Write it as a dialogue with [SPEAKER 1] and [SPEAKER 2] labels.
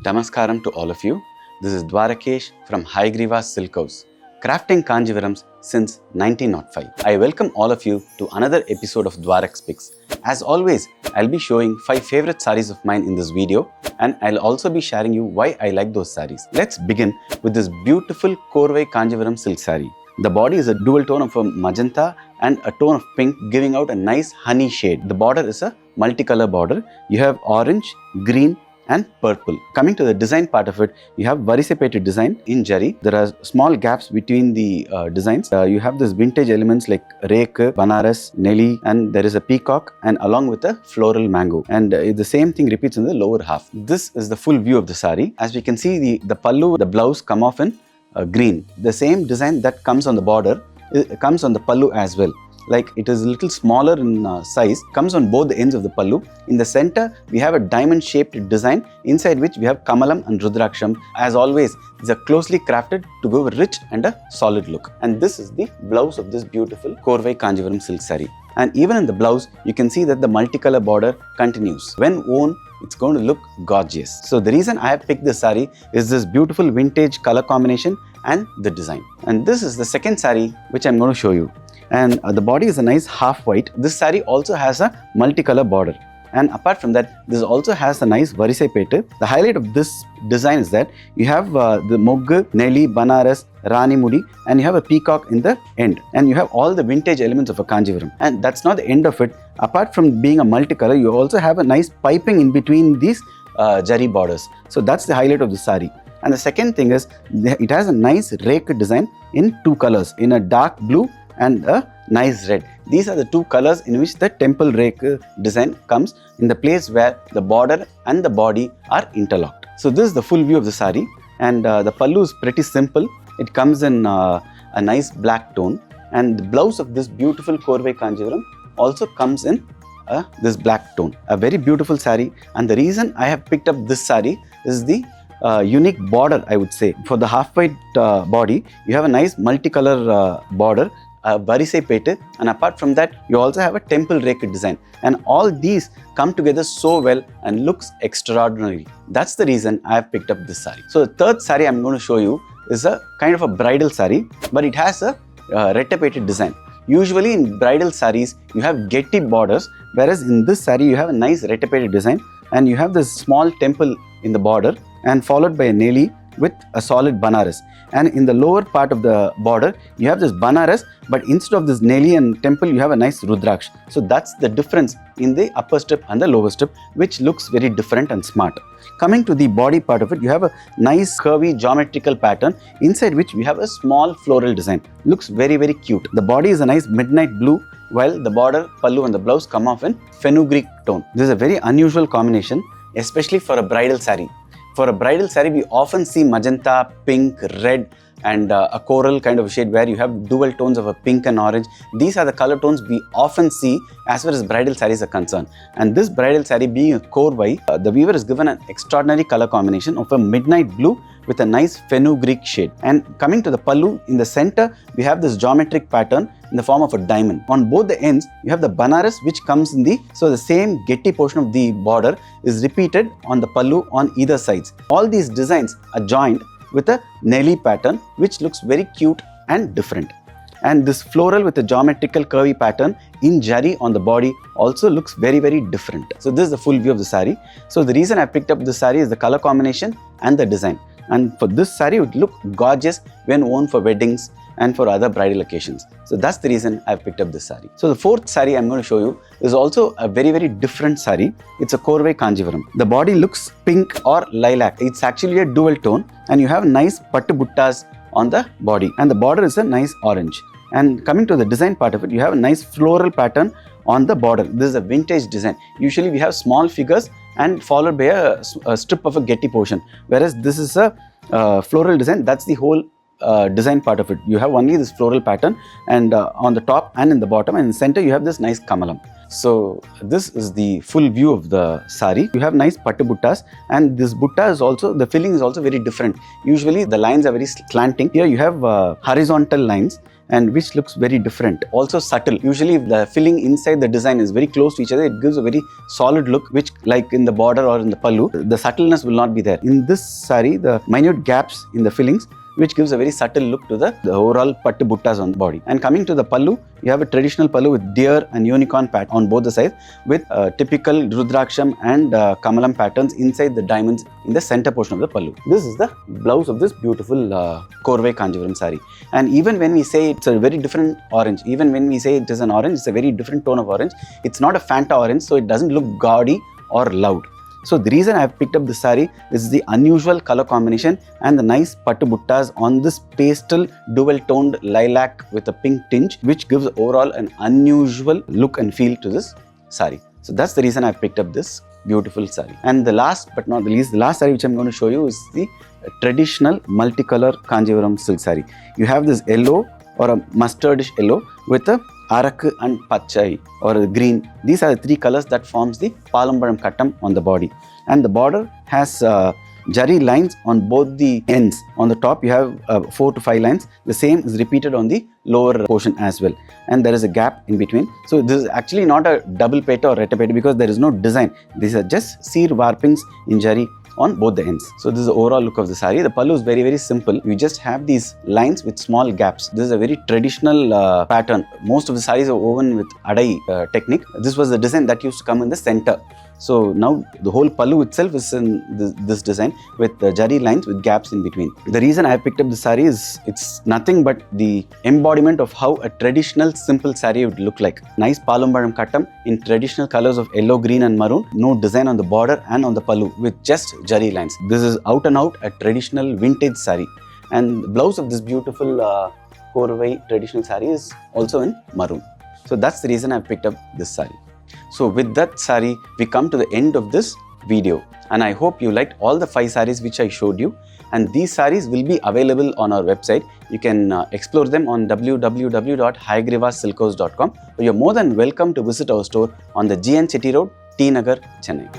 [SPEAKER 1] Namaskaram to all of you. This is Dwarak from Hayagrivas Silk House, crafting Kanjivarams since 1905. I welcome all of you to another episode of Dwarak Speaks. As always, I'll be showing 5 favorite sarees of mine in this video, and I'll also be sharing you why I like those sarees. Let's begin with this beautiful korvai Kanjivaram silk saree. The body is a dual tone of a magenta and a tone of pink, giving out a nice honey shade. The border is a multicolor border. You have orange, green, and purple. Coming to the design part of it, you have variegated design in zari. There are small gaps between the designs. You have this vintage elements like rake, banaras, nelly, and there is a peacock, and along with a floral mango. And the same thing repeats in the lower half. This is the full view of the sari. As we can see, the pallu, the blouse come off in green. The same design that comes on the border, it comes on the pallu as well. Like it is a little smaller in size, comes on both the ends of the pallu. In the center, we have a diamond shaped design, inside which we have kamalam and rudraksham. As always, these are closely crafted to give a rich and a solid look. And this is the blouse of this beautiful korvai Kanjivaram silk saree. And even in the blouse, you can see that the multicolor border continues. When worn, it's going to look gorgeous. So the reason I have picked this saree is this beautiful vintage color combination and the design. And this is the second saree which I'm going to show you. And the body is a nice half white. This saree also has a multicolor border. And apart from that, this also has a nice variegated. The highlight of this design is that you have the moggu, nelly, banaras, rani mudi, and you have a peacock in the end. And you have all the vintage elements of a Kanjivaram. And that's not the end of it. Apart from being a multicolor, you also have a nice piping in between these zari borders. So that's the highlight of the saree. And the second thing is, it has a nice rake design in 2 colors, in a dark blue and a nice red. These are the 2 colors in which the temple rake design comes in the place where the border and the body are interlocked. So this is the full view of the saree, and the pallu is pretty simple. It comes in a nice black tone, and the blouse of this beautiful korvai Kanjivaram also comes in this black tone. A very beautiful saree, and the reason I have picked up this saree is the unique border, I would say. For the half white body, you have a nice multicolor border, variegated, and apart from that, you also have a temple rake design. And all these come together so well and looks extraordinary. That's the reason I have picked up this saree. So the third saree I'm going to show you is a kind of a bridal saree, but it has a retipated design. Usually in bridal sarees, you have getty borders, whereas in this saree, you have a nice retipated design, and you have this small temple in the border and followed by a nelly with a solid banaras. And in the lower part of the border, you have this banaras, but instead of this nelly and temple, you have a nice rudraksh. So that's the difference in the upper strip and the lower strip, which looks very different and smart. Coming to the body part of it, you have a nice curvy geometrical pattern, inside which we have a small floral design. Looks very, very cute. The body is a nice midnight blue, while the border, pallu and the blouse come off in fenugreek tone. This is a very unusual combination, especially for a bridal saree. For a bridal saree, we often see magenta, pink, red, and a coral kind of shade where you have dual tones of a pink and orange. These are the color tones we often see as far as bridal sarees are concerned. And this bridal saree being a korvai, the weaver is given an extraordinary color combination of a midnight blue with a nice fenugreek shade. And coming to the pallu, in the center, we have this geometric pattern in the form of a diamond. On both the ends, you have the banaras, which comes in so the same getty portion of the border is repeated on the pallu on either sides. All these designs are joined with a nelly pattern, which looks very cute and different. And this floral with a geometrical curvy pattern in zari on the body also looks very, very different. So this is the full view of the saree. So the reason I picked up the saree is the color combination and the design. And for this saree, it would look gorgeous when worn for weddings and for other bridal occasions. So that's the reason I've picked up this saree. So the fourth saree I'm going to show you is also a very, very different saree. It's a korvai Kanjivaram. The body looks pink or lilac. It's actually a dual tone, and you have nice pattu buttas on the body, and the border is a nice orange. And coming to the design part of it, you have a nice floral pattern on the border. This is a vintage design. Usually we have small figures and followed by a strip of a getty portion, whereas this is a floral design. That's the whole design part of it. You have only this floral pattern, and on the top and in the bottom and in the center, you have this nice kamalam. So this is the full view of the saree. You have nice pattu buttas, and this butta is also, the filling is also very different. Usually the lines are very slanting. Here you have horizontal lines, and which looks very different. Also subtle. Usually the filling inside the design is very close to each other. It gives a very solid look, which like in the border or in the pallu, the subtleness will not be there. In this saree, the minute gaps in the fillings, which gives a very subtle look to the overall pattu buttas on the body. And coming to the pallu, you have a traditional pallu with deer and unicorn pattern on both the sides, with typical Rudraksham and Kamalam patterns inside the diamonds in the center portion of the pallu. This is the blouse of this beautiful korvai Kanjivaram saree. And even when we say it's a very different orange, even when we say it is an orange, it's a very different tone of orange. It's not a Fanta orange, so it doesn't look gaudy or loud. So the reason I have picked up this saree is the unusual color combination and the nice pattu buttas on this pastel dual toned lilac with a pink tinge, which gives overall an unusual look and feel to this saree. So that's the reason I have picked up this beautiful saree. And the last but not the least, the last saree which I'm going to show you is the traditional multicolor Kanjivaram silk saree. You have this yellow or a mustardish yellow with a arak and pachai or green. These are the three colors that forms the palambaram kattam on the body. And the border has zari lines on both the ends. On the top you have 4 to 5 lines. The same is repeated on the lower portion as well. And there is a gap in between. So this is actually not a double peta or retapeta because there is no design. These are just seer warpings in zari on both the ends. So this is the overall look of the saree. The pallu is very simple. You just have these lines with small gaps. This is a very traditional pattern. Most of the sarees are woven with adai technique. This was the design that used to come in the center. So now the whole pallu itself is in this design with zari lines with gaps in between. The reason I have picked up the saree is it's nothing but the embodiment of how a traditional simple saree would look like. Nice palambaram kattam in traditional colors of yellow, green and maroon. No design on the border and on the pallu with just zari lines. This is out and out a traditional vintage saree. And the blouse of this beautiful korvai traditional saree is also in maroon. So that's the reason I picked up this saree. So with that saree, we come to the end of this video. And I hope you liked all the 5 sarees which I showed you. And these sarees will be available on our website. You can explore them on www.hayagrivassilkhouse.com. You're more than welcome to visit our store on the GN Chetty Road, T Nagar, Chennai.